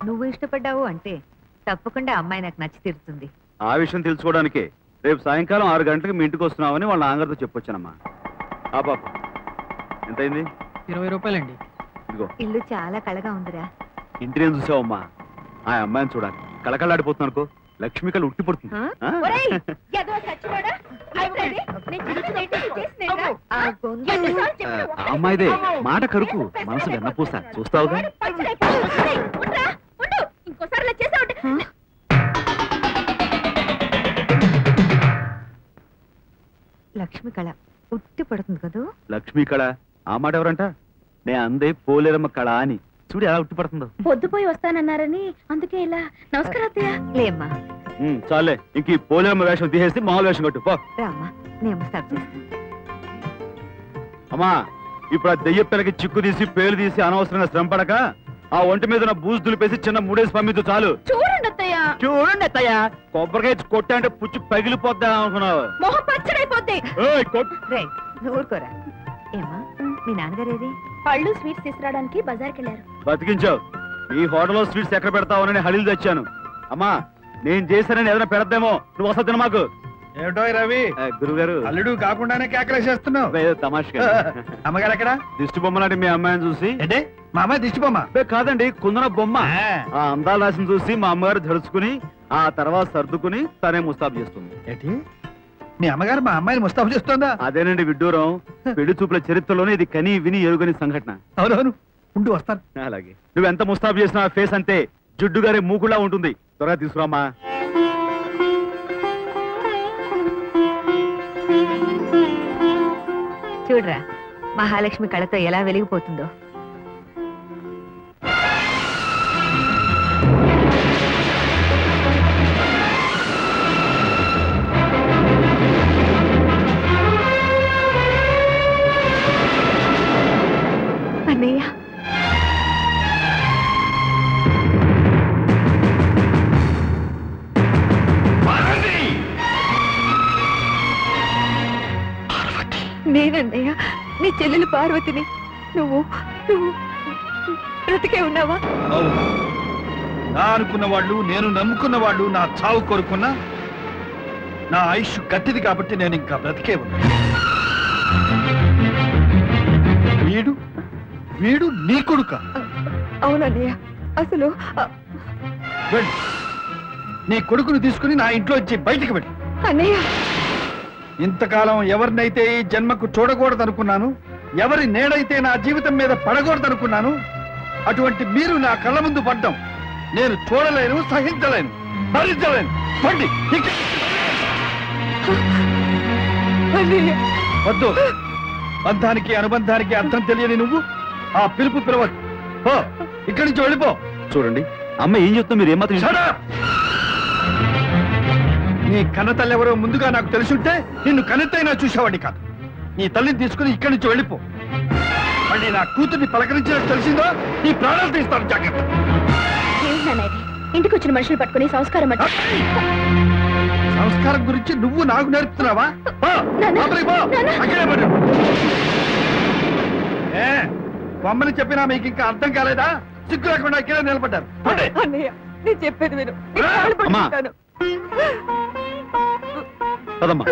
నువ్వు ఇష్టపడ్డావు అంటే తప్పకుండా అమ్మాయి నాకు నచ్చి తీరుతుంది. ఆ విషయం తెలుసుకోవడానికే రేపు సాయంకాలం 6 గంటలకు మీ ఇంటికి వస్తున్నామని వాళ్ళ నాన్నగారితో చెప్పొచ్చానమ్మా. ఆ పాప ఎంతైంది? 20 రూపాయలండి. ఇదిగో. ఇల్లు చాలా కళగా ఉందిరా. ఇంటిని చూసావమ్మా, ఆ అమ్మాయిని చూడాలి. కళకళలాడిపోతున్నాను అనుకో, లక్ష్మి కళ ఉట్టి పడుతుంది. అమ్మాయిదే మాట కరుకు, మనసు వెన్నపూస. చూస్తావుగా? లక్ష్మి కళ ఉట్టి పడుతుంది కదా. లక్ష్మి కళ ఆ మాట ఎవరంట? నే అందే పోలేరమ్మ కళ అని. చూడు ఎలా ఉట్టి పడుతుందో. పొద్దుపోయి వస్తానన్నారని అందుకే ఇలా. నమస్కారం అత్తయ్య. లేమ్మా. చాలే, ఇంక ఈ పోలేరమ్మ వేషం తీసేసి మామూలు వేషం కట్టు పో. రామ్మా, నేను ముస్తాబు చేస్తాను. అమ్మా, ఇప్పుడు ఆ దెయ్య పిల్లకి చిక్కు తీసి పేలు తీసి అనవసరంగా శ్రమ పడక ఆ ఒంటి మీద ఉన్న బూజు దులిపేసి చిన్న 3 డేస్ పంపించు చాలు. చూడండి అత్తయ్య. చూడండి అత్తయ్య, కొబ్బరికాయ కొట్టా అంటే పుచ్చి పగిలిపోద్దా అనుకున్నావు. మొహం పచ్చడైపోద్ది. ఊరుకోరా. ఏమా, మీ నాన్నగారేది? పళ్ళు స్వీట్స్ తీసుకురావడానికి బజార్కి వెళ్ళారు. బతికించావు. ఈ హోటల్లో స్వీట్స్ ఎక్కడ పెడతావునని హళీలు తెచ్చాను. అమ్మా, నేను చేశానని ఏదైనా పెడద్దేమో, నువ్వు వస్తా తిన మాకు. ఏమిటో రవి, గురుగారు అల్లుడు కాకుండానే కేకలేసేస్తున్నావు. తమాషగా. అమ్మగారు ఎక్కడ? దిష్టి బొమ్మ లాంటి మీ అమ్మాయిని చూసి. అంటే మా అమ్మాయి దిష్టి బొమ్మ కాదండి, కుందన బొమ్మ. ఆ అందాల రాశిని చూసి మా అమ్మగారు జడుచుకుని ఆ తర్వాత సర్దుకుని తనే ముస్తాబు చేస్తుంది. ఏంటి, మీ అమ్మగారు మా అమ్మాయిని ముస్తాబు చేస్తుందా? అదేనండి విడ్డూరం. పెళ్లి చూపుల చరిత్రలోనే ఇది కని విని ఎరుగని సంఘటన. అవునవును, ఉండి వస్తాను. అలాగే. నువ్వెంత ముస్తాబు చేసినా ఫేస్ అంతే జుడ్డు గారే మూకులా ఉంటుంది. త్వరగా తీసుకురామ్మా. చూడరా, మహాలక్ష్మి కళతో ఎలా వెలిగిపోతుందో. అన్నయ్య, నేనన్నయ్య, నీ చెల్లెలు పార్వతిని. నువ్వు నువ్వు బ్రతికే ఉన్నావా? నా అనుకున్న వాళ్ళు, నేను నమ్ముకున్న వాళ్ళు నా చావు కోరుకున్నా నా ఆయుష్ గట్టిది కాబట్టి నేను ఇంకా బ్రతికే ఉన్నా. వీడు వీడు నీ కొడుక? అవునన్నయ్య. అసలు వెళ్ళు, నీ కొడుకును తీసుకుని నా ఇంట్లో వచ్చి బయటికి వెళ్ళు. అన్నయ్య, ఇంతకాలం ఎవరినైతే ఈ జన్మకు చూడకూడదనుకున్నాను, ఎవరి నేడైతే నా జీవితం మీద పడకూడదనుకున్నాను, అటువంటి మీరు నా కళ్ళ ముందు పడ్డం నేను చూడలేను, సహించలేను, భరించలేను. పండి వద్దు. బంధానికి అనుబంధానికి అర్థం తెలియని నువ్వు ఆ పిలుపు పిలవద్దు. ఇక్కడి నుంచి వెళ్ళిపో. చూడండి, అమ్మ ఏం చెప్తా మీరు ఏమాత్రం. నీ కన్నతల్లి ఎవరో ముందుగా నాకు తెలుసుంటే నిన్ను కన్నెత్తైనా చూసేవాడిని కాదు. నీ తల్లిని తీసుకుని ఇక్కడి నుంచి వెళ్ళిపో. మళ్ళీ నా కూతుర్ని పలకరించినట్టు తెలిసిందో నీ ప్రాణాలు తీస్తాను. జాగ్రత్త. ఇంటికి వచ్చిన మనుషులు పట్టుకుని సంస్కారం అంటే సంస్కారం గురించి నువ్వు నాకు నేర్పుతున్నావా? బొమ్మని చెప్పినా మీకు ఇంకా అర్థం కాలేదా? సిగ్గు లేకుండా ఇక్కడ నిలబడ్డారు. నేను చెప్పేది విను. పదమ్మా.